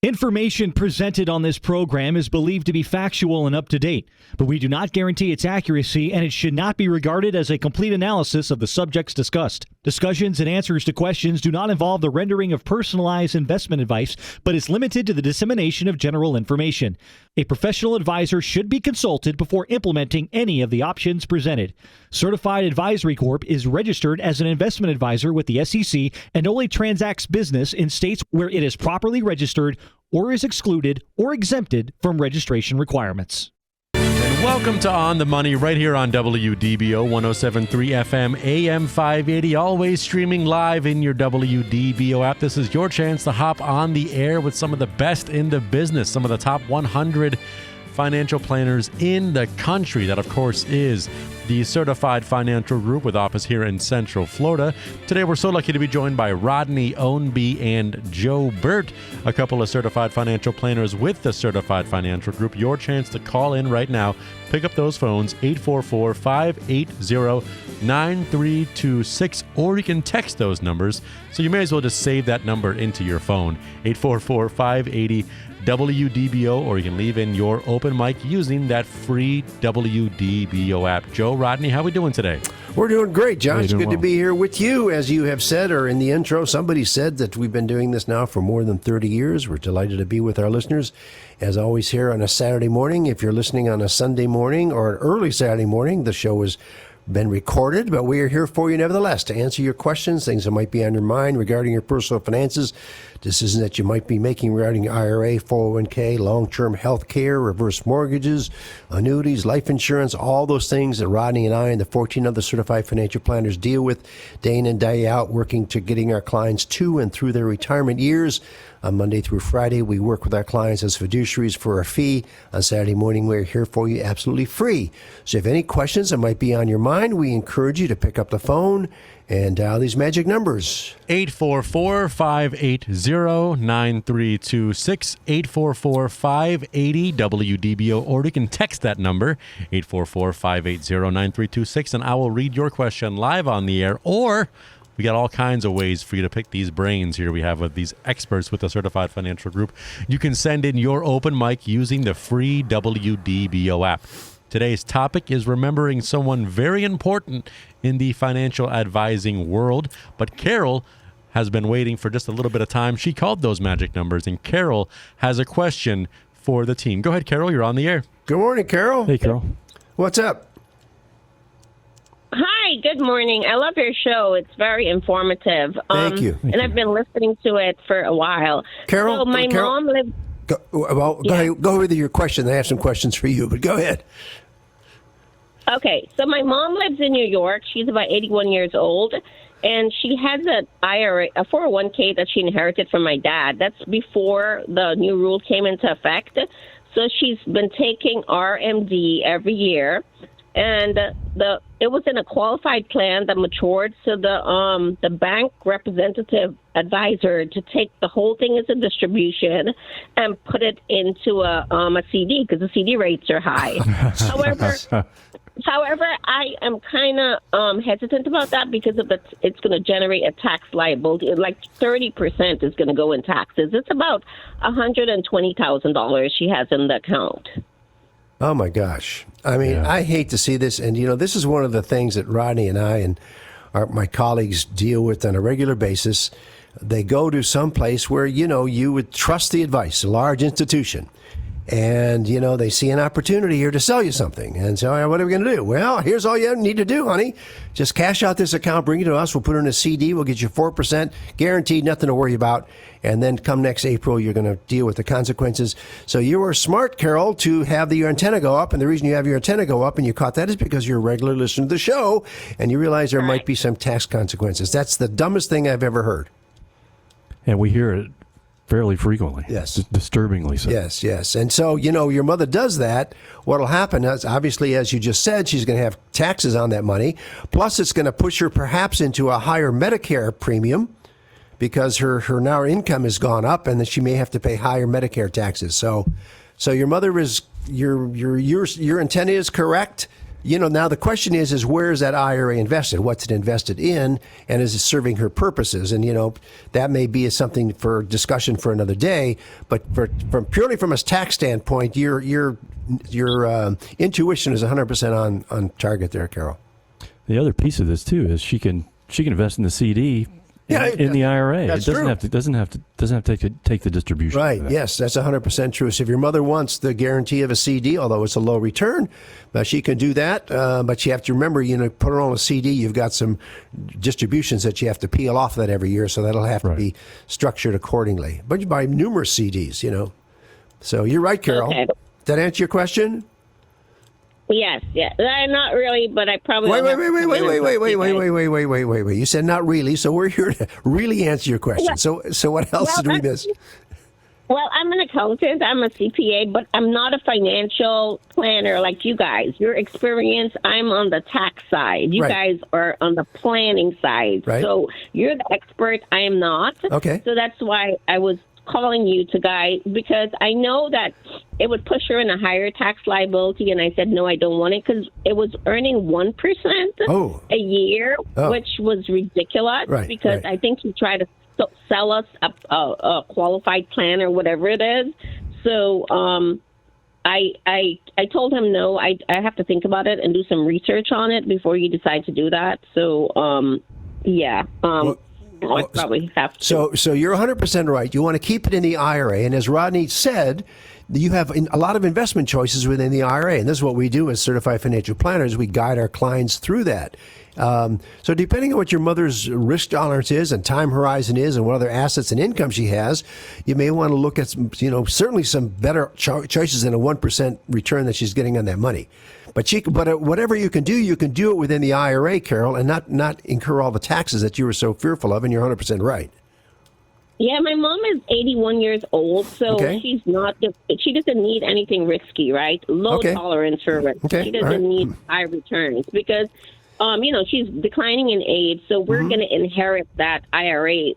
Information presented on this program is believed to be factual and up to date, but we do not guarantee its accuracy, and it should not be regarded as a complete analysis of the subjects discussed. Discussions and answers to questions do not involve the rendering of personalized investment advice, but is limited to the dissemination of general information. A professional advisor should be consulted before implementing any of the options presented. Certified Advisory Corp is registered as an investment advisor with the SEC and only transacts business in states where it is properly registered or is excluded or exempted from registration requirements. And welcome to On the Money right here on WDBO 107.3 FM AM 580, always streaming live in your WDBO app. This is your chance to hop on the air with some of the best in the business, some of the top 100 financial planners in the country. That, of course, is the Certified Financial Group with office here in Central Florida. Today, we're so lucky to be joined by Rodney Ownby and Joe Burt, a couple of certified financial planners with the Certified Financial Group. Your chance to call in right now. Pick up those phones, 844-580-9326, or you can text those numbers. So you may as well just save that number into your phone, 844-580-WDBO, or you can leave in your open mic using that free WDBO app. Joe, Rodney, how we doing today? We're doing great, Josh. Doing Good well. to be here with you. As you have said, or in the intro, somebody said that we've been doing this now for more than 30 years. We're delighted to be with our listeners, as always, here on a Saturday morning. If you're listening on a Sunday morning or an early Saturday morning, the show has been recorded, but we are here for you nevertheless to answer your questions, things that might be on your mind regarding your personal finances, decisions that you might be making regarding your IRA, 401k, long-term health care, reverse mortgages, annuities, life insurance, all those things that Rodney and I and the 14 other certified financial planners deal with day in and day out, working to getting our clients to and through their retirement years. On Monday through Friday, we work with our clients as fiduciaries for a fee. On Saturday morning, we're here for you absolutely free. So if any questions that might be on your mind, we encourage you to pick up the phone and dial these magic numbers. 844-580-9326, 844-580-WDBO, or you can text that number, 844-580-9326, and I will read your question live on the air, or we got all kinds of ways for you to pick these brains here we have with these experts with the Certified Financial Group. You can send in your open mic using the free WDBO app. Today's topic is remembering someone very important in the financial advising world, but Carol has been waiting for just a little bit of time. She called those magic numbers, and Carol has a question for the team. Go ahead, Carol. You're on the air. Good morning, Carol. Hey, Carol. What's up? Hi, good morning. I love your show. It's very informative. Thank you. And I've been listening to it for a while. Carol, So my Carol, mom lives... Go ahead, go with your questions. I have some questions for you, but go ahead. Okay, so my mom lives in New York. She's about 81 years old, and she has an IRA, a 401k that she inherited from my dad. That's before the new rule came into effect. So she's been taking RMD every year, and it was in a qualified plan that matured. So the bank representative advisor to take the whole thing as a distribution and put it into a CD because the CD rates are high. However, I am kind of hesitant about that because it's going to generate a tax liability. Like 30% is going to go in taxes. It's about $120,000 she has in the account. Oh, my gosh. I mean, yeah. I hate to see this. And, this is one of the things that Rodney and I and my colleagues deal with on a regular basis. They go to some place where, you would trust the advice, a large institution. And, they see an opportunity here to sell you something. And so, what are we going to do? Well, here's all you need to do, honey. Just cash out this account, bring it to us. We'll put it in a CD. We'll get you 4%, guaranteed, nothing to worry about. And then come next April, you're going to deal with the consequences. So you were smart, Carol, to have your antenna go up. And the reason you have your antenna go up and you caught that is because you're a regular listener to the show and you realize there might be some tax consequences. That's the dumbest thing I've ever heard. And we hear it fairly frequently. Yes. Disturbingly so. Yes. And so, your mother does that. What'll happen is, obviously, as you just said, she's going to have taxes on that money. Plus, it's going to push her perhaps into a higher Medicare premium because her now income has gone up and that she may have to pay higher Medicare taxes. So your mother is, your antenna is correct. Now the question is where is that IRA invested? What's it invested in? And is it serving her purposes? And, that may be something for discussion for another day. But purely from a tax standpoint, your intuition is 100% on target there, Carol. The other piece of this too is she can invest in the CD in the IRA. That's it doesn't true. doesn't have to take the distribution. Right. Yes, that's 100% true. So if your mother wants the guarantee of a CD, although it's a low return, she can do that. But you have to remember, put her on a CD. You've got some distributions that you have to peel off that every year, so that'll have to be structured accordingly. But you buy numerous CDs, So you're right, Carol. Okay. Did that answer your question? Yes, not really, but I probably Wait. You said not really, so we're here to really answer your question. So what else did we miss? Well, I'm an accountant, I'm a CPA, but I'm not a financial planner like you guys. Your experience, I'm on the tax side. You guys are on the planning side. Right. So you're the expert, I am not. Okay. So that's why I was calling you to guide, because I know that it would push her in a higher tax liability, and I said, no, I don't want it, because it was earning 1% a year, which was ridiculous, because I think he tried to sell us a qualified plan or whatever it is. So I told him, no, I have to think about it and do some research on it before you decide to do that. So, I probably have to. So you're 100% right. You want to keep it in the IRA. And as Rodney said, you have a lot of investment choices within the IRA. And this is what we do as certified financial planners. We guide our clients through that. So depending on what your mother's risk tolerance is and time horizon is and what other assets and income she has, you may want to look at certainly some better choices than a 1% return that she's getting on that money. But whatever you can do it within the IRA, Carol, and not incur all the taxes that you were so fearful of. And you're 100% right. Yeah, my mom is 81 years old, so she doesn't need anything risky, right? Low tolerance for risk. She doesn't need high returns because, she's declining in age, so we're going to inherit that IRA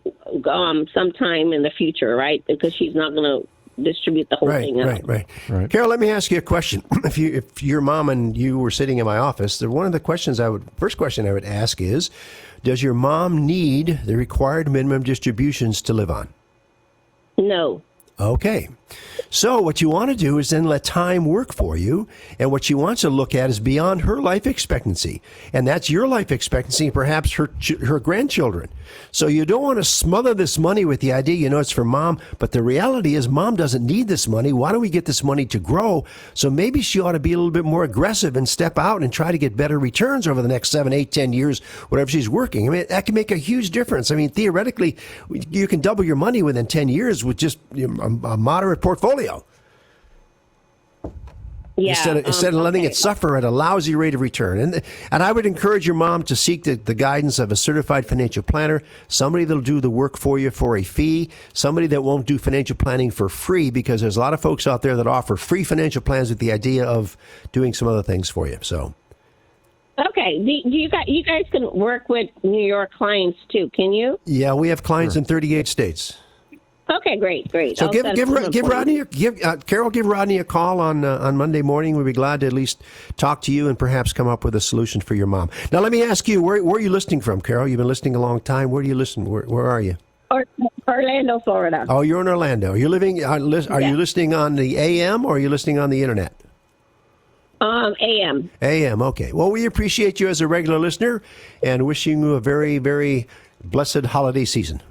sometime in the future, right? Because she's not going to distribute the whole thing out. Right. Carol, let me ask you a question. If your mom and you were sitting in my office, one of the first question I would ask is, does your mom need the required minimum distributions to live on? No. Okay. So what you want to do is then let time work for you. And what she wants to look at is beyond her life expectancy. And that's your life expectancy, and perhaps her grandchildren. So you don't want to smother this money with the idea, it's for mom. But the reality is mom doesn't need this money. Why don't we get this money to grow? So maybe she ought to be a little bit more aggressive and step out and try to get better returns over the next 7, 8, 10 years, whatever she's working. I mean, that can make a huge difference. I mean, theoretically, you can double your money within 10 years with just a moderate portfolio. Yeah, instead of letting it suffer at a lousy rate of return. And I would encourage your mom to seek the guidance of a certified financial planner, somebody that'll do the work for you for a fee, somebody that won't do financial planning for free, because there's a lot of folks out there that offer free financial plans with the idea of doing some other things for you. So. Okay. Do you guys can work with New York clients too, can you? Yeah, we have clients in 38 states. Okay, great. So Carol, give Rodney a call on Monday morning. We'd be glad to at least talk to you and perhaps come up with a solution for your mom. Now, let me ask you, where are you listening from, Carol? You've been listening a long time. Where do you listen? Where are you? Orlando, Florida. Oh, you're in Orlando. Are you listening on the AM or are you listening on the internet? AM. AM, okay. Well, we appreciate you as a regular listener and wishing you a very, very blessed holiday season.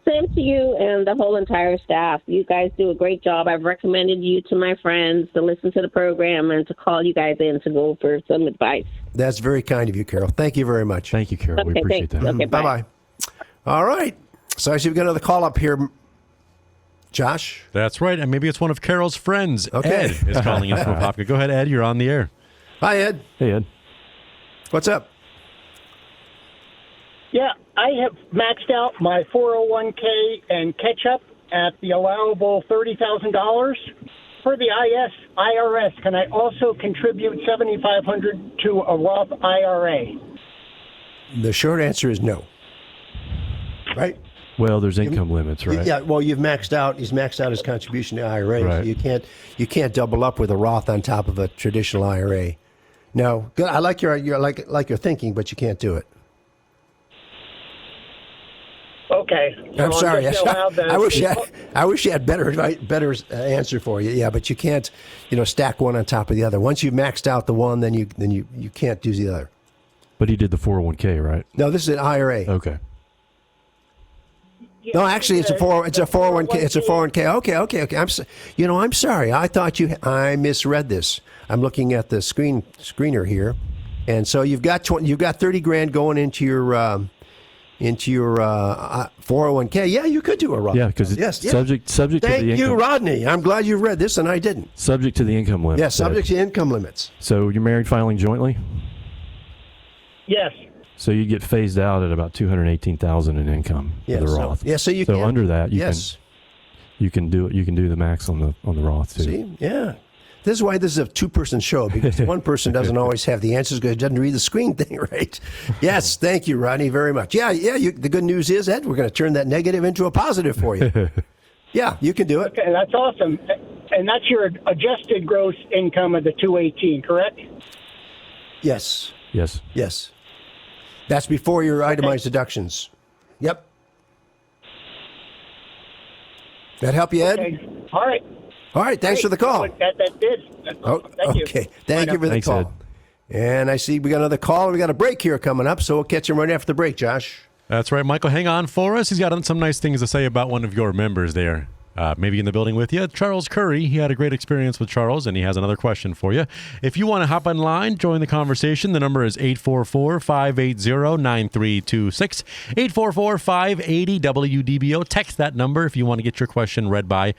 Same to you and the whole entire staff. You guys do a great job. I've recommended you to my friends to listen to the program and to call you guys in to go for some advice. That's very kind of you, Carol. Thank you very much. Thank you, Carol. We appreciate that. Okay, bye-bye. All right. So I see we've got another call up here. Josh? That's right. And maybe it's one of Carol's friends. Okay. Ed is calling in from Apopka. Go ahead, Ed. You're on the air. Hi, Ed. Hey, Ed. What's up? Yeah, I have maxed out my 401k and catch-up at the allowable $30,000. For the IRS, can I also contribute $7,500 to a Roth IRA? The short answer is no. Right? Well, there's income limits, right? Yeah. Well, He's maxed out his contribution to IRA. Right. So you can't double up with a Roth on top of a traditional IRA. No. Good. I like your thinking, but you can't do it. Okay. So I'm sorry. just allowed the- I wish you had better answer for you. Yeah, but you can't, stack one on top of the other. Once you've maxed out the one, then you can't do the other. But he did the 401k, right? No, this is an IRA. Okay. No, actually, it's a 401k. It's a 401k. Okay. I'm sorry. I thought I misread this. I'm looking at the screener here, and so you've got $30,000 going into your 401k. Yeah, you could do a Roth. Yeah, because it's subject to the Thank income. you, Rodney. I'm glad you read this, and I didn't. Subject to the income limit. Yeah, subject to income limits. So you're married filing jointly? Yes. So you get phased out at about $218,000 in income for the Roth. So you can. under that, you can do the max on the Roth too. See, yeah. This is why this is a two-person show, because one person doesn't always have the answers because he doesn't read the screen thing right. Yes, thank you, Rodney, very much. Yeah. The good news is, Ed, we're going to turn that negative into a positive for you. Yeah, you can do it. Okay, that's awesome. And that's your adjusted gross income of the 218, correct? Yes. Yes. That's before your itemized deductions. Yep. That help you, Ed? Okay. All right. Thanks for the call. That did. Thank you. Okay. Thank you for the Thanks, call. Ed. And I see we got another call, and we got a break here coming up, so we'll catch him right after the break, Josh. That's right, Michael. Hang on for us. He's got some nice things to say about one of your members there. Maybe in the building with you, Charles Curry. He had a great experience with Charles, and he has another question for you. If you want to hop online, join the conversation. The number is 844-580-9326, 844-580-WDBO. Text that number if you want to get your question read by,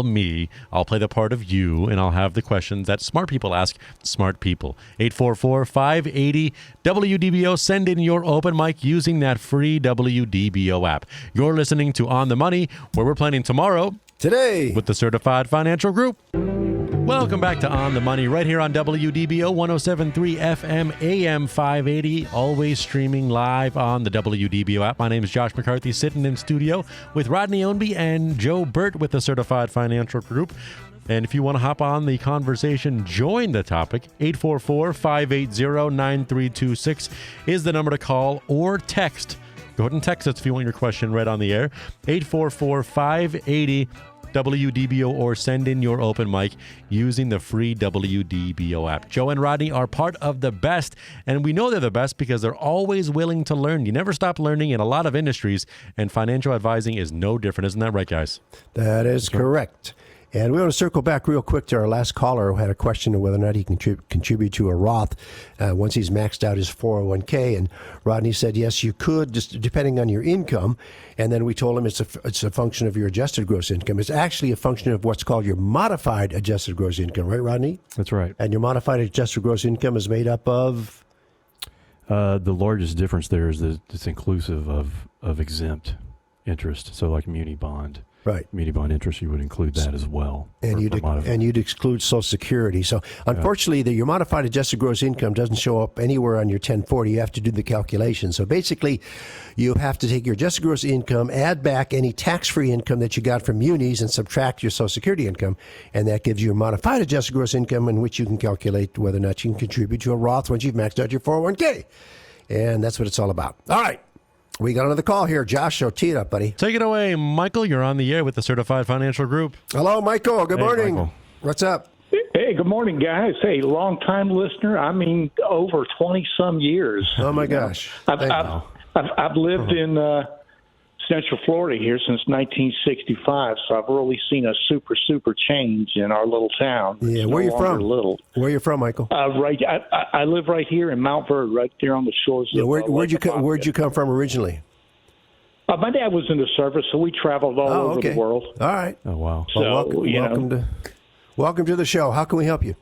me. I'll play the part of you, and I'll have the questions that smart people ask smart people. 844-580-WDBO. Send in your open mic using that free WDBO app. You're listening to On the Money, where we're planning tomorrow. Today. With the Certified Financial Group. Welcome back to On the Money, right here on WDBO 107.3 FM, AM 580, always streaming live on the WDBO app. My name is Josh McCarthy, sitting in studio with Rodney Ownby and Joe Burt with the Certified Financial Group. And if you want to hop on the conversation, join the topic. 844-580-9326 is the number to call or text. Go ahead and text us if you want your question read on the air. 844-580-WDBO, or send in your open mic using the free WDBO app. Joe and Rodney are part of the best, and we know they're the best because they're always willing to learn. You never stop learning in a lot of industries, and financial advising is no different. Isn't that right, guys? That is correct. And we want to circle back real quick to our last caller who had a question of whether or not he can contribute to a Roth once he's maxed out his 401k. And Rodney said, yes, you could, just depending on your income. And then we told him it's a function of your adjusted gross income. It's actually a function of what's called your modified adjusted gross income, right, Rodney? That's right. And your modified adjusted gross income is made up of? The largest difference there is that it's inclusive of exempt interest. So like muni bond. Right. Muni bond interest, you would include that as well. And you'd exclude Social Security. So unfortunately, your modified adjusted gross income doesn't show up anywhere on your 1040. You have to do the calculation. So basically, you have to take your adjusted gross income, add back any tax-free income that you got from munis, and subtract your Social Security income. And that gives you a modified adjusted gross income in which you can calculate whether or not you can contribute to a Roth once you've maxed out your 401k. And that's what it's all about. All right. We got another call here. Josh, so tee it up, buddy. Take it away, Michael. You're on the air with the Certified Financial Group. Hello, Michael. Good morning. Michael. What's up? Hey, good morning, guys. Hey, long-time listener. I mean, over 20-some years. Oh, my gosh. I've lived in Central Florida here since 1965, so I've really seen a super change in our little town. Yeah, It's where no you from? longer Little. Where you from, Michael? I live right here in Mount Verde, right there on the shores. Yeah, of where'd you come from originally? My dad was in the service, so we traveled all over the world. All right. Oh, wow. So, welcome to the show. How can we help you?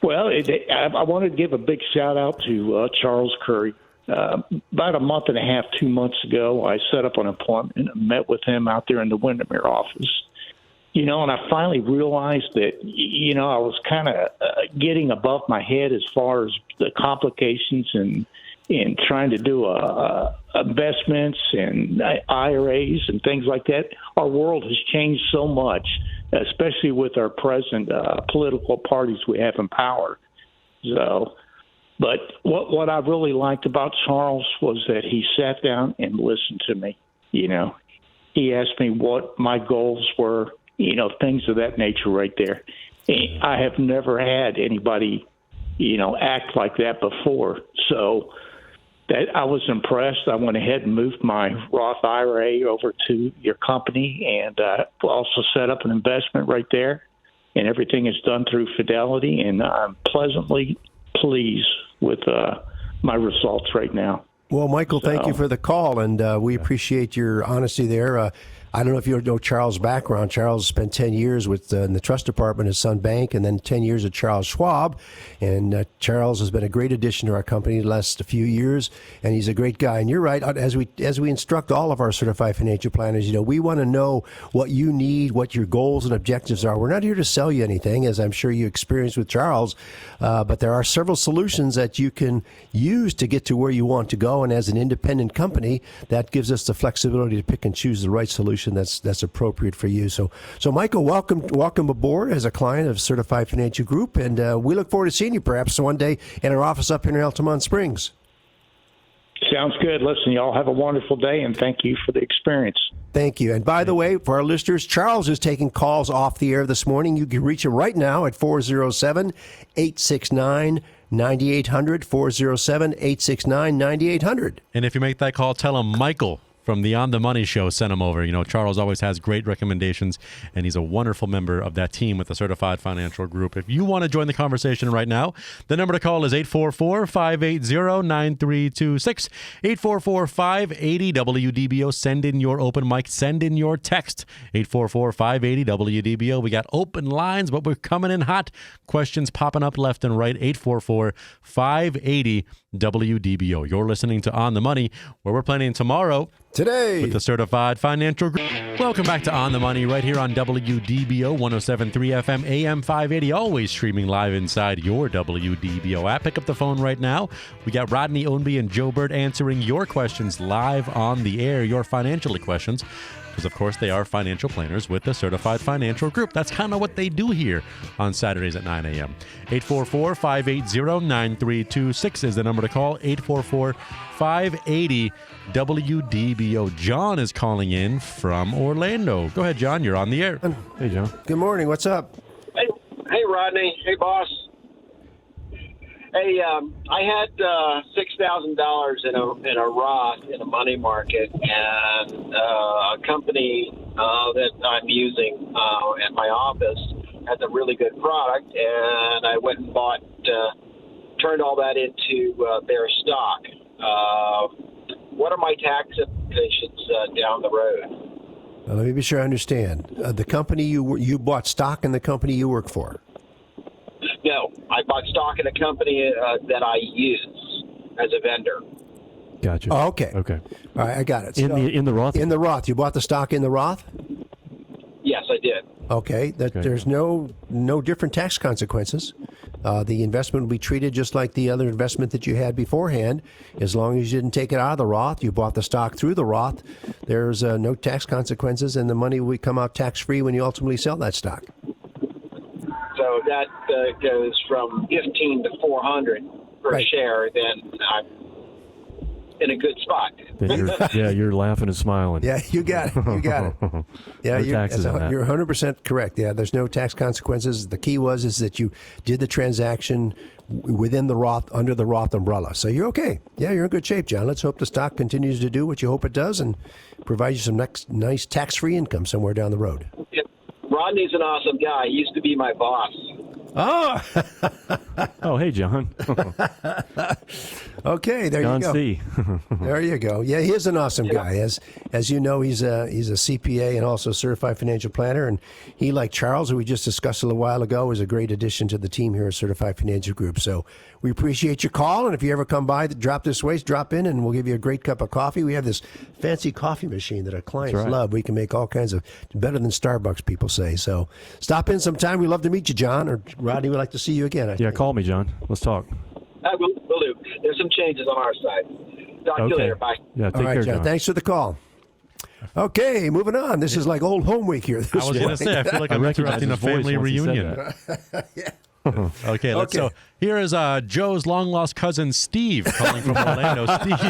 Well, I wanted to give a big shout-out to Charles Curry. About a month and a half, 2 months ago, I set up an appointment and met with him out there in the Windermere office. And I finally realized that, I was kind of getting above my head as far as the complications and trying to do investments and IRAs and things like that. Our world has changed so much, especially with our present political parties we have in power. So, but what I really liked about Charles was that he sat down and listened to me. You know, he asked me what my goals were, you know, things of that nature right there. And I have never had anybody, you know, act like that before. So that I was impressed. I went ahead and moved my Roth IRA over to your company and also set up an investment right there. And everything is done through Fidelity, and I'm pleasantly pleased with my results right now. Well, Michael, thank you for the call, and we appreciate your honesty there. I don't know if you know Charles' background. Charles spent 10 years in the trust department at Sun Bank and then 10 years at Charles Schwab. And Charles has been a great addition to our company the last few years, and he's a great guy. And you're right, as we instruct all of our certified financial planners, you know, we want to know what you need, what your goals and objectives are. We're not here to sell you anything, as I'm sure you experienced with Charles, but there are several solutions that you can use to get to where you want to go. And as an independent company, that gives us the flexibility to pick and choose the right solution that's appropriate for you. So Michael, welcome aboard as a client of Certified Financial Group, and we look forward to seeing you perhaps one day in our office up here in Altamont Springs. Sounds good. Listen, y'all have a wonderful day, and thank you for the experience. Thank you. And by the way, for our listeners, Charles is taking calls off the air this morning. You can reach him right now at 407-869-9800, 407-869-9800. And if you make that call, tell him Michael from the On the Money show sent him over. You know, Charles always has great recommendations, and he's a wonderful member of that team with the Certified Financial Group. If you want to join the conversation right now, the number to call is 844-580-9326, 844-580-WDBO. Send in your open mic. Send in your text, 844-580-WDBO. We got open lines, but we're coming in hot. Questions popping up left and right, 844-580-WDBO. You're listening to On the Money, where we're planning tomorrow Today with the Certified Financial Group. Welcome back to On the Money right here on WDBO 107.3 FM AM 580, always streaming live inside your WDBO app. Pick up the phone right now. We got Rodney Ownby and Joe Bird answering your questions live on the air, your financial questions, because of course they are financial planners with the Certified Financial Group. That's kind of what they do here on Saturdays at 9 a.m. 844-580-9326 is the number to call, 844-580-WDBO. John is calling in from Orlando. Go ahead, John. You're on the air. Hey, John. Good morning. What's up? Hey, Rodney. Hey, boss. Hey, I had $6,000 in a Roth in a money market, and a company that I'm using at my office has a really good product, and I went and turned all that into their stock. What are my tax implications down the road? Let me be sure I understand. The company you bought stock in the company you work for? No, I bought stock in a company that I use as a vendor. Gotcha. Oh, okay. Okay. All right, I got it. In the Roth? In the Roth. You bought the stock in the Roth? Yes, I did. Okay. There's no different tax consequences. The investment will be treated just like the other investment that you had beforehand. As long as you didn't take it out of the Roth, you bought the stock through the Roth, there's no tax consequences, and the money will come out tax-free when you ultimately sell that stock. So that goes from 15 to 400 per share. Then I'm in a good spot. You're laughing and smiling. Yeah, you got it. You got it. Yeah, you're 100% correct. Yeah, there's no tax consequences. The key is that you did the transaction within the Roth, under the Roth umbrella. So you're okay. Yeah, you're in good shape, John. Let's hope the stock continues to do what you hope it does and provide you some nice tax-free income somewhere down the road. Yep. Rodney's an awesome guy. He used to be my boss. Oh, oh, hey, John. Okay, there John you go. C. There you go. Yeah, he is an awesome guy. As you know, he's a CPA and also certified financial planner, and he, like Charles, who we just discussed a little while ago, is a great addition to the team here at Certified Financial Group. So we appreciate your call, and if you ever come by, drop in, and we'll give you a great cup of coffee. We have this fancy coffee machine that our clients love. We can make all kinds of better than Starbucks, people say. So stop in sometime. We'd love to meet you, John, or Rodney would like to see you again. I think. Call me, John. Let's talk. Will do. There's some changes on our side. Talk to you later. Bye. Yeah, take all right, care, John. Thanks for the call. Okay, moving on. This is like old home week here. I was going to say, I feel like I'm interrupting a family reunion. Okay, let's go. Here is Joe's long-lost cousin, Steve, calling from Orlando. Steve,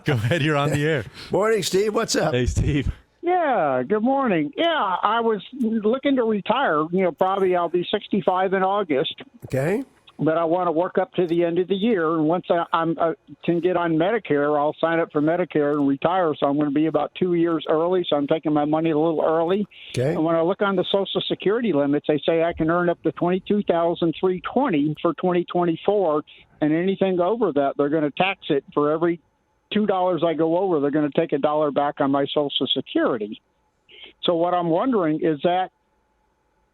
go ahead. You're on the air. Morning, Steve. What's up? Hey, Steve. Yeah, good morning. Yeah, I was looking to retire. Probably I'll be 65 in August. Okay. But I want to work up to the end of the year. And once I can get on Medicare, I'll sign up for Medicare and retire. So I'm going to be about 2 years early. So I'm taking my money a little early. Okay. And when I look on the Social Security limits, they say I can earn up to $22,320 for 2024. And anything over that, they're going to tax it. For every $2 I go over, they're going to take $1 back on my Social Security. So what I'm wondering is that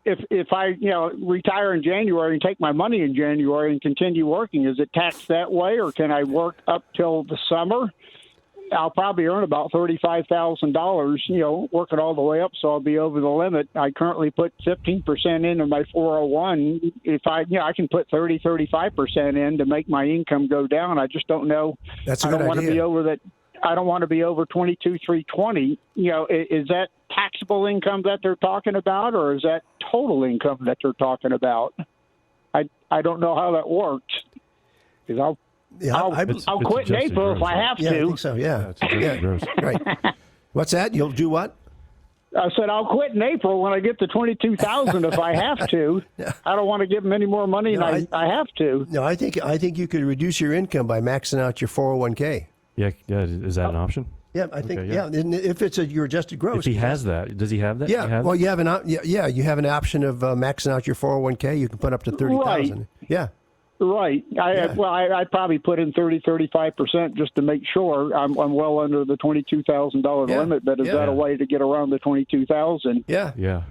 if I retire in January and take my money in January and continue working, is it taxed that way, or can I work up till the summer? I'll probably earn about $35,000, working all the way up, so I'll be over the limit. I currently put 15% into my 401. If I can put 35% in to make my income go down. I just don't know. That's a I good don't want to idea. be over that. I don't want to be over 22,320. Is that taxable income that they're talking about, or is that total income that they're talking about? I don't know how that works. Because I'll quit in April if I have Yeah, I to. think so. Yeah. It's adjusted gross. Right. What's that? You'll do what? I said I'll quit in April when I get to 22,000 if I have to. I don't want to give them any more money than I have to. No, I think you could reduce your income by maxing out your 401k. Yeah. Is that an option? Yeah, I think. Okay, yeah. And if it's your adjusted gross. If he has that, does he have that? Yeah. Well, you have an you have an option of maxing out your 401k. You can put up to 30,000. Right. Yeah. Right. I'd probably put in 35% just to make sure I'm well under the $22,000 limit. But is that a way to get around the 22,000? Yeah. Yeah.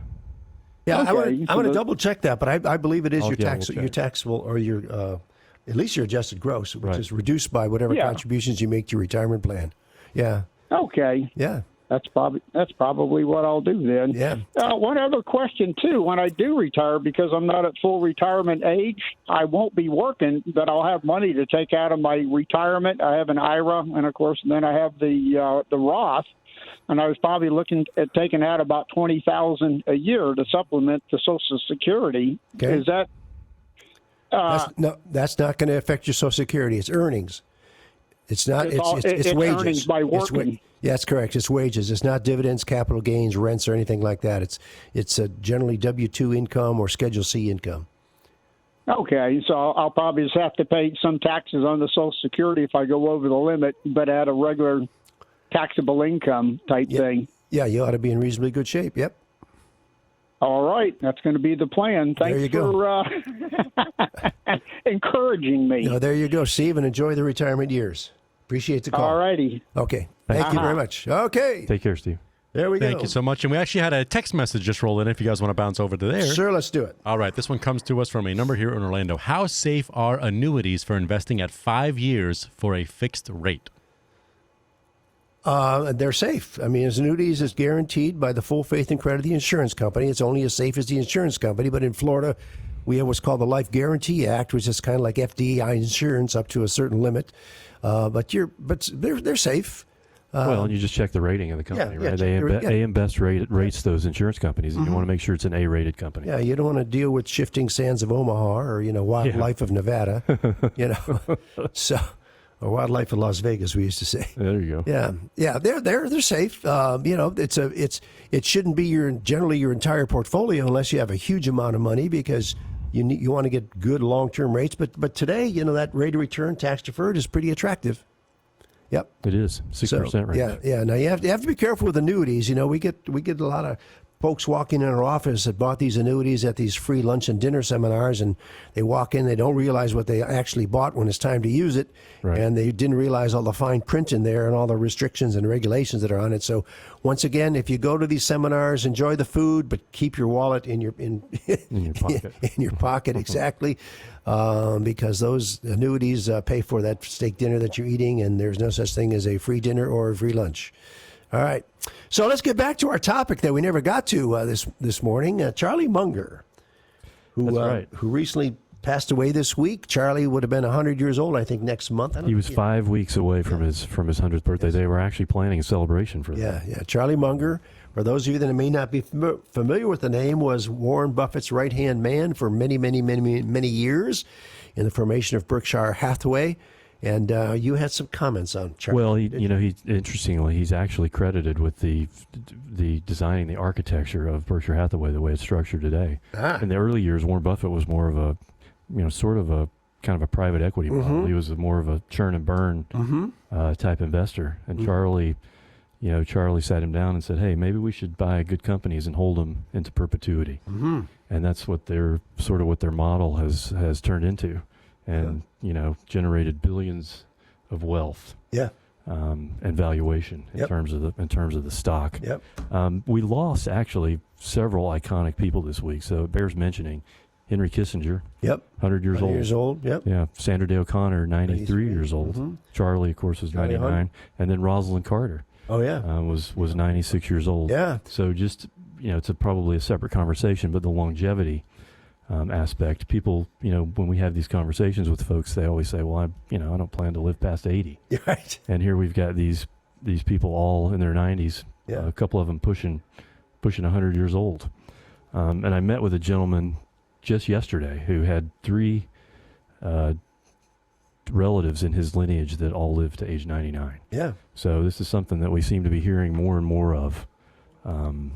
Yeah. Okay. I'm going to double check that, but I believe it is your check. taxable or your at least your adjusted gross, which Right. is reduced by whatever contributions you make to your retirement plan. Yeah. Okay. Yeah. That's probably what I'll do then. Yeah. One other question too. When I do retire, because I'm not at full retirement age, I won't be working, but I'll have money to take out of my retirement. I have an IRA, and of course, then I have the Roth. And I was probably looking at taking out about $20,000 a year to supplement the Social Security. Okay. Is that? That's not going to affect your Social Security. It's earnings. It's not. It's wages. Earnings by working. Yeah, that's correct. It's wages. It's not dividends, capital gains, rents, or anything like that. It's generally W-2 income or Schedule C income. Okay, so I'll probably just have to pay some taxes on the Social Security if I go over the limit, but at a regular taxable income type thing. Yeah, you ought to be in reasonably good shape. Yep. All right, that's going to be the plan. Thanks There you for encouraging me. No, there you go, Steve, and enjoy the retirement years. Appreciate the call. All righty. Okay. Thank you very much. Okay. Take care, Steve. There we go. Thank you so much. And we actually had a text message just roll in if you guys want to bounce over to there. Sure, let's do it. All right, this one comes to us from a number here in Orlando. How safe are annuities for investing at 5 years for a fixed rate? They're safe. I mean, as annuities is guaranteed by the full faith and credit of the insurance company. It's only as safe as the insurance company. But in Florida, we have what's called the Life Guarantee Act, which is kind of like FDI insurance up to a certain limit. But they're safe. Well, and you just check the rating of the company, yeah, right? check AM Best rates those insurance companies, and you want to make sure it's an A-rated company. Yeah, you don't want to deal with shifting sands of Omaha or wildlife of Nevada, or wildlife of Las Vegas. We used to say. There you go. Yeah, they're safe. It shouldn't be generally your entire portfolio unless you have a huge amount of money because you want to get good long-term rates. But today, that rate of return tax deferred is pretty attractive. Yep, it is 6% range. Yeah. Now you have to be careful with annuities. We get a lot of folks walking in our office that bought these annuities at these free lunch and dinner seminars, and they walk in, they don't realize what they actually bought when it's time to use it, and they didn't realize all the fine print in there and all the restrictions and regulations that are on it. So once again, if you go to these seminars, enjoy the food, but keep your wallet in your pocket. in your pocket, exactly. Because those annuities pay for that steak dinner that you're eating, and there's no such thing as a free dinner or a free lunch. All right. So let's get back to our topic that we never got to this morning. Charlie Munger, who recently passed away this week. Charlie would have been 100 years old, I think, next month. He was 5 weeks away from his 100th birthday. They were actually planning a celebration for that. Yeah. Charlie Munger For those of you that may not be familiar with the name, was Warren Buffett's right-hand man for many, many, many, many years in the formation of Berkshire Hathaway. And you had some comments on Charlie. Well, interestingly, he's actually credited with the designing the architecture of Berkshire Hathaway the way it's structured today. In the early years, Warren Buffett was more of a, sort of a kind of a private equity model. He was more of a churn and burn type investor. And Charlie sat him down and said, "Hey, maybe we should buy good companies and hold them into perpetuity." And that's what their model has turned into, and generated billions of wealth. And valuation in terms of the stock. We lost actually several iconic people this week, so it bears mentioning. Henry Kissinger, 100 years 100 old. years old, Yeah, Sandra Day O'Connor, 93 years old. Charlie, of course, was 99, and then Rosalind Carter. Was 96 years old. Yeah. So just it's probably a separate conversation, but the longevity aspect, people, when we have these conversations with folks, they always say, "Well, I don't plan to live past 80." Right. And here we've got these people all in their 90s. A couple of them pushing 100 years old. And I met with a gentleman just yesterday who had 3 relatives in his lineage that all lived to age 99. Yeah. So this is something that we seem to be hearing more and more of.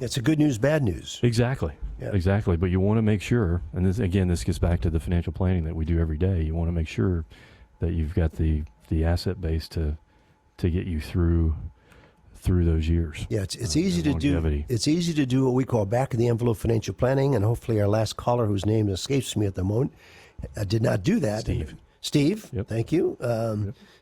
It's a good news, bad news. Exactly. Yeah. Exactly. But you want to make sure, and this gets back to the financial planning that we do every day. You want to make sure that you've got the asset base to get you through those years. Yeah, it's easy to longevity. do. It's easy to do what we call back of the envelope financial planning, and hopefully our last caller, whose name escapes me at the moment, did not do that. Steve, Yep. Thank you.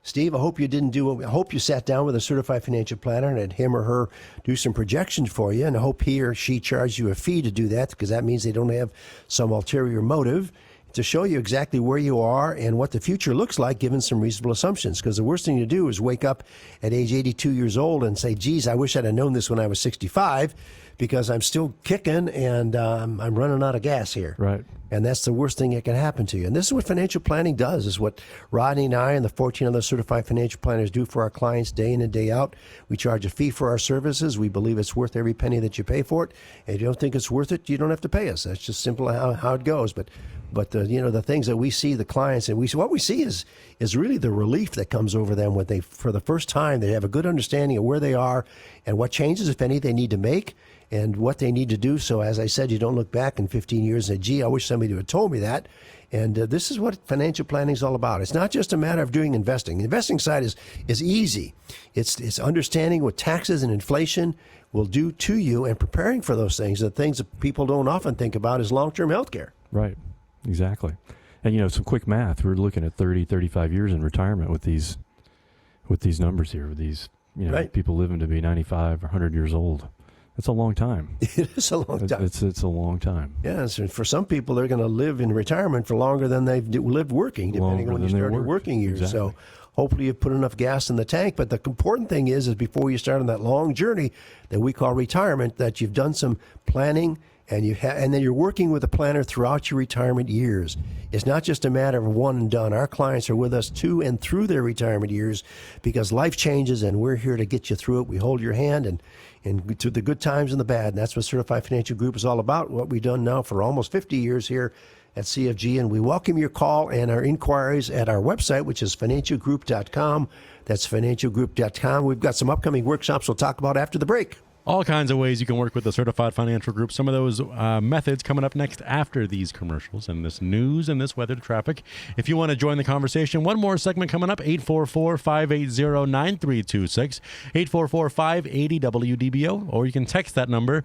Steve, I hope you didn't I hope you sat down with a certified financial planner and had him or her do some projections for you, and I hope he or she charged you a fee to do that, because that means they don't have some ulterior motive to show you exactly where you are and what the future looks like given some reasonable assumptions. Because the worst thing to do is wake up at age 82 years old and say, "Geez, I wish I'd have known this when I was 65, because I'm still kicking and I'm running out of gas here." Right. And that's the worst thing that can happen to you. And this is what financial planning does, is what Rodney and I and the 14 other certified financial planners do for our clients day in and day out. We charge a fee for our services. We believe it's worth every penny that you pay for it. And if you don't think it's worth it, you don't have to pay us. That's just simple how it goes. But the things that we see, the clients, and what we see is really the relief that comes over them when for the first time, they have a good understanding of where they are and what changes, if any, they need to make, and what they need to do. So as I said, you don't look back in 15 years and say, "Gee, I wish somebody would have told me that." And this is what financial planning is all about. It's not just a matter of doing investing. The investing side is easy. It's understanding what taxes and inflation will do to you and preparing for those things. The things that people don't often think about is long-term health care. Right. Exactly. And, some quick math. We're looking at 30, 35 years in retirement with these numbers here, with these, Right. people living to be 95 or 100 years old. That's a long time. It is a long time. It's a long time. Yes, and for some people, they're going to live in retirement for longer than they've lived working, depending on when you start your working years. Exactly. So hopefully you've put enough gas in the tank. But the important thing is before you start on that long journey that we call retirement, that you've done some planning, and then you're working with a planner throughout your retirement years. It's not just a matter of one and done. Our clients are with us to and through their retirement years, because life changes, and we're here to get you through it. We hold your hand and through the good times and the bad. And that's what Certified Financial Group is all about, what we've done now for almost 50 years here at CFG. And we welcome your call and our inquiries at our website, which is financialgroup.com. That's financialgroup.com. We've got some upcoming workshops we'll talk about after the break. All kinds of ways you can work with the Certified Financial Group. Some of those methods coming up next after these commercials and this news and this weather traffic. If you want to join the conversation, one more segment coming up, 844-580-9326, 844-580-WDBO, or you can text that number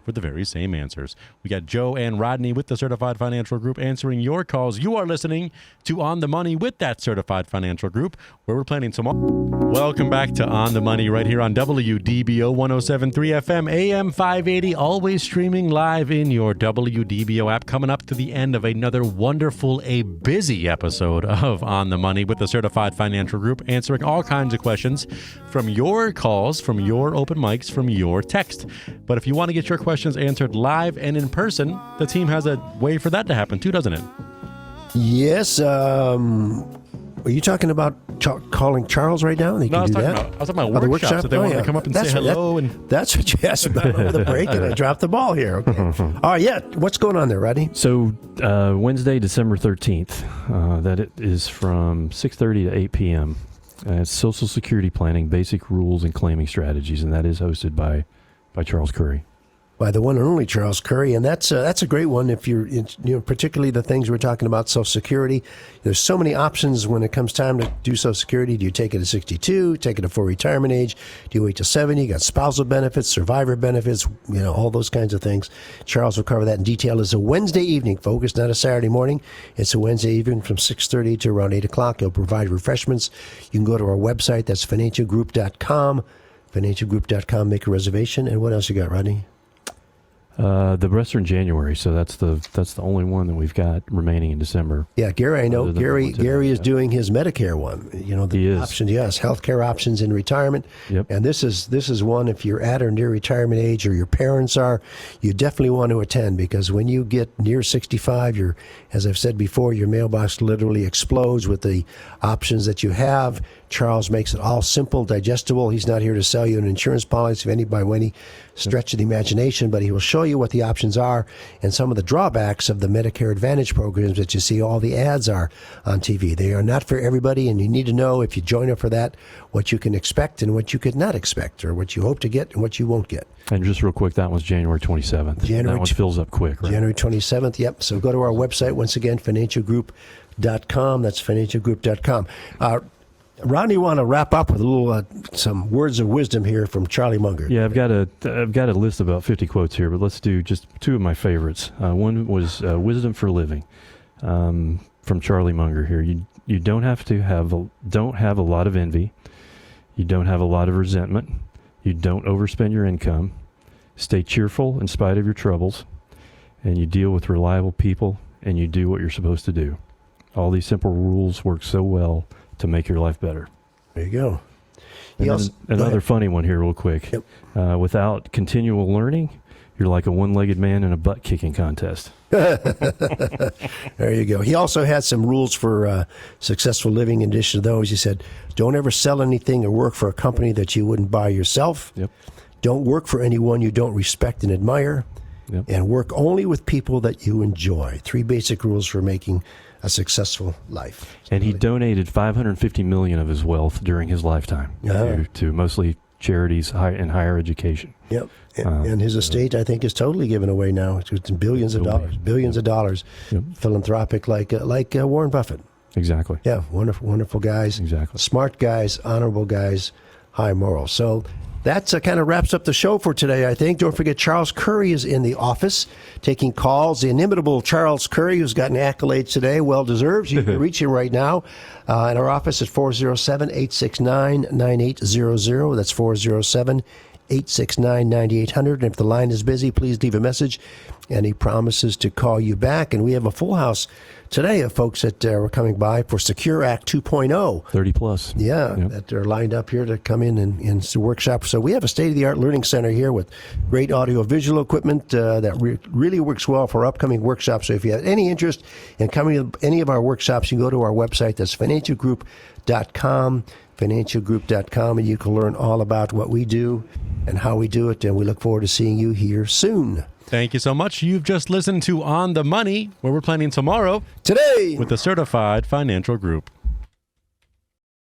for the very same answers. We got Joe and Rodney with the Certified Financial Group answering your calls. You are listening to On the Money with that Certified Financial Group, where we're planning tomorrow. Welcome back to On the Money right here on WDBO 107.3 FM, AM 580, always streaming live in your WDBO app. Coming up to the end of another wonderful, busy episode of On the Money with the Certified Financial Group, answering all kinds of questions from your calls, from your open mics, from your text. But if you want to get your questions answered live and in person, the team has a way for that to happen too, doesn't it? Yes. Are you talking about calling Charles right now? They No, I was can do talking that. about the workshops. That they want to come up and say hello. That's what you asked about over the break, and I dropped the ball here. Okay. All right, yeah. What's going on there, Rodney? So Wednesday, December 13th, that it is from 6:30 to 8 p.m. It's Social Security Planning, Basic Rules and Claiming Strategies, and that is hosted by Charles Curry. By the one and only Charles Curry, and that's a great one. If you're, particularly the things we're talking about, Social Security. There's so many options when it comes time to do Social Security. Do you take it at 62? Take it at full retirement age? Do you wait till 70? You got spousal benefits, survivor benefits, all those kinds of things. Charles will cover that in detail. It's a Wednesday evening, folks, not a Saturday morning. It's a Wednesday evening from 6:30 to around 8 o'clock. He'll provide refreshments. You can go to our website. That's financialgroup.com. Financialgroup.com. Make a reservation. And what else you got, Rodney? The rest are in January, so that's the only one that we've got remaining in December. Yeah, Gary, I know. Gary is doing his Medicare one. The options, yes, healthcare options in retirement. Yep. And this is one, if you're at or near retirement age, or your parents are, you definitely want to attend, because when you get near 65, as I've said before, your mailbox literally explodes with the options that you have. Charles makes it all simple, digestible. He's not here to sell you an insurance policy by any stretch of the imagination, but he will show you what the options are and some of the drawbacks of the Medicare Advantage programs that you see all the ads are on TV. They are not for everybody, and you need to know, if you join up for that, what you can expect and what you could not expect, or what you hope to get and what you won't get. And just real quick, that one's January 27th. That one fills up quick, right? January 27th, yep. So go to our website, once again, financialgroup.com. That's financialgroup.com. Rodney, want to wrap up with a little some words of wisdom here from Charlie Munger. Yeah, I've got a list of about 50 quotes here, but let's do just two of my favorites. One was "Wisdom for Living" from Charlie Munger. Here, you don't have a lot of envy, you don't have a lot of resentment, you don't overspend your income, stay cheerful in spite of your troubles, and you deal with reliable people, and you do what you're supposed to do. All these simple rules work so well to make your life better. There you go. Another funny one here real quick. Yep. Without continual learning, you're like a one-legged man in a butt-kicking contest. There you go. He also had some rules for successful living. In addition to those, he said, don't ever sell anything or work for a company that you wouldn't buy yourself. Yep. Don't work for anyone you don't respect and admire. Yep. And work only with people that you enjoy. 3 basic rules for making a successful life. And he donated $550 million of his wealth during his lifetime to mostly charities and higher education. Yep. And his estate, I think, is totally given away now. It's billions of dollars. Yep. Philanthropic, like Warren Buffett. Exactly. Yeah, wonderful guys. Exactly. Smart guys, honorable guys, high morals. So that kind of wraps up the show for today, I think. Don't forget, Charles Curry is in the office taking calls. The inimitable Charles Curry, who's gotten accolades today, well-deserved. You can reach him right now in our office at 407-869-9800. That's 407-869-9800. And if the line is busy, please leave a message, and he promises to call you back. And we have a full house today of folks that are coming by for Secure Act 2.0. 30 plus. Yeah, Yep. that are lined up here to come in and to workshop. So we have a state-of-the-art learning center here with great audio-visual equipment that really works well for upcoming workshops. So if you have any interest in coming to any of our workshops, you can go to our website. That's financialgroup.com, financialgroup.com, and you can learn all about what we do and how we do it. And we look forward to seeing you here soon. Thank you so much. You've just listened to On the Money, where we're planning tomorrow Today with the Certified Financial Group.